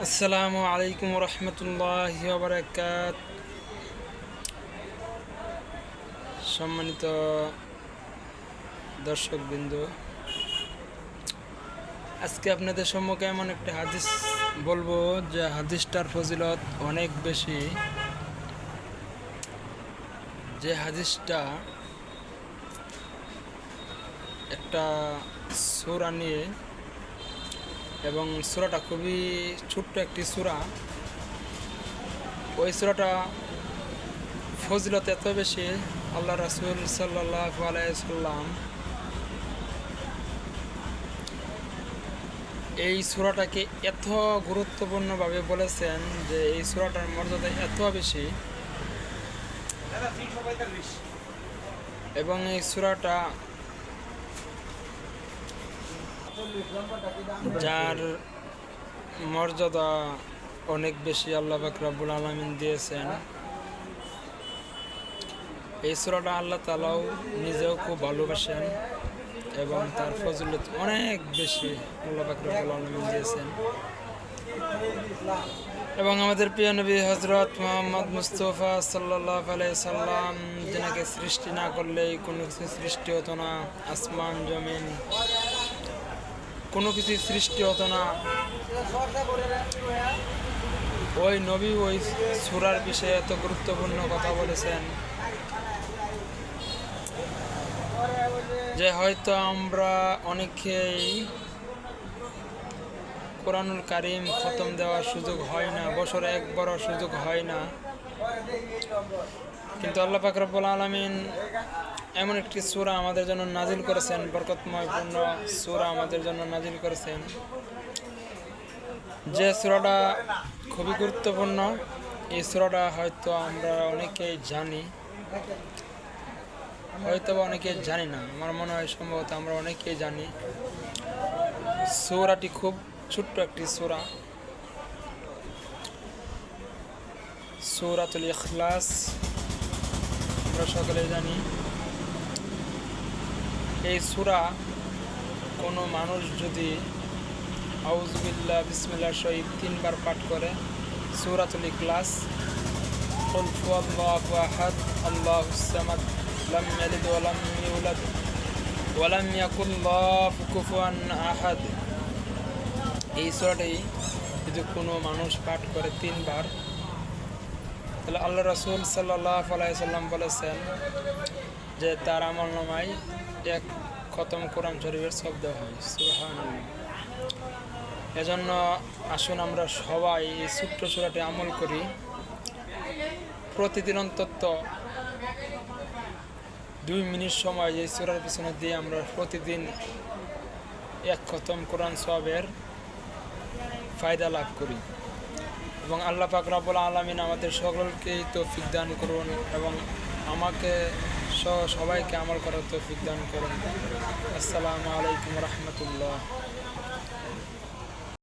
আসসালামু আলাইকুম রহমতুল্লাহি ওয়া বারাকাত। সম্মানিত দর্শকবৃন্দ, আজকে আপনাদের সম্মুখে এমন একটি হাদিস বলবো যে হাদিসটার ফজিলত অনেক বেশি। যে হাদিসটা একটা সূরা নিয়ে, এবং সূরাটা খুবই ছোট্ট একটি সূরা। ওই সূরাটা ফজিলত এত বেশি, আল্লাহ রাসূল সাল্লাল্লাহু আলাইহি সাল্লাম এই সূরাটাকে এত গুরুত্বপূর্ণভাবে বলেছেন যে এই সূরাটার মর্যাদা এত বেশি, এবং এই সূরাটা যার মর্যাদা অনেক বেশি আল্লাহ পাক রব্বুল আলামিন দিয়েছেন। এই সূরাটা আল্লাহ তাআলাও নিজেও খুব ভালোবাসেন এবং তার ফজিলত অনেক বেশি আল্লাহ পাক রব্বুল আলামিন দিয়েছেন। এবং আমাদের প্রিয় নবী হযরত মুহাম্মদ মুস্তাফা সাল্লাল্লাহু আলাইহি সাল্লাম, যিনাকে সৃষ্টি না করলেই কোনো কিছু সৃষ্টি হতো না, আসমান জমিন কোনো কিছু সৃষ্টি হতো না, ওই নবী ওই সূরার বিষয়ে এত গুরুত্বপূর্ণ কথা বলেছেন যে হয়তো আমরা অনেকেই কোরআনুল কারীম খতম দেওয়ার সুযোগ হয় না, বছরে একবারও সুযোগ হয় না। কিন্তু আল্লাহ পাক রব্বুল আলামিন এমন একটি সূরা আমাদের জন্য নাজিল করেছেন, বরকতময়পূর্ণ সূরা আমাদের জন্য নাজিল করেছেন, যে সূরাটা খুবই গুরুত্বপূর্ণ। এই সূরাটা হয়তো আমরা অনেকেই জানি, হয়তো বা অনেকেই জানি না। আমার মনে হয় সম্ভবত আমরা অনেকেই জানি। সূরাটি খুব ছোট্ট একটি সূরা, সূরাতুল ইখলাস, আমরা সকলেই জানি। এই সূরা কোনো মানুষ যদি আউযু বিল্লাহ বিসমিল্লাহ শহীদ 3 বার পাঠ করে, সূরাতুল ইখলাস, কুল হুয়াল্লাহু আহাদ আল্লাহুস সামাদ লাম ইয়ালিদ ওয়া লাম ইউলাদ ওয়া লাম ইয়াকুল লাহু কুফুয়ান আহাদ, এই সূরাটি যদি কোনো মানুষ পাঠ করে 3 বার, তাহলে আল্লাহ রাসূল সাল্লাল্লাহু আলাইহি সাল্লাম বলেছেন যে তার আমলনামায় এক খতম কোরআন শরীফের শব্দ হয়। সুবহানাল্লাহ। এজন্য আসুন আমরা সবাই এই ছোট্ট সূরাটি আমল করি। প্রতিদিন অন্তত 2 মিনিট সময় এই সূরার পিছনে দিয়ে আমরা প্রতিদিন এক খতম কোরআন সওয়াবের ফায়দা লাভ করি। এবং আল্লাহ পাক রব্বুল আলামিন আমাদের সকলকেই তৌফিক দান করুন, এবং আমাকে সবাইকে আমল করার তৌফিক দান করুন। আসসালামু আলাইকুম রহমতুল্লাহ।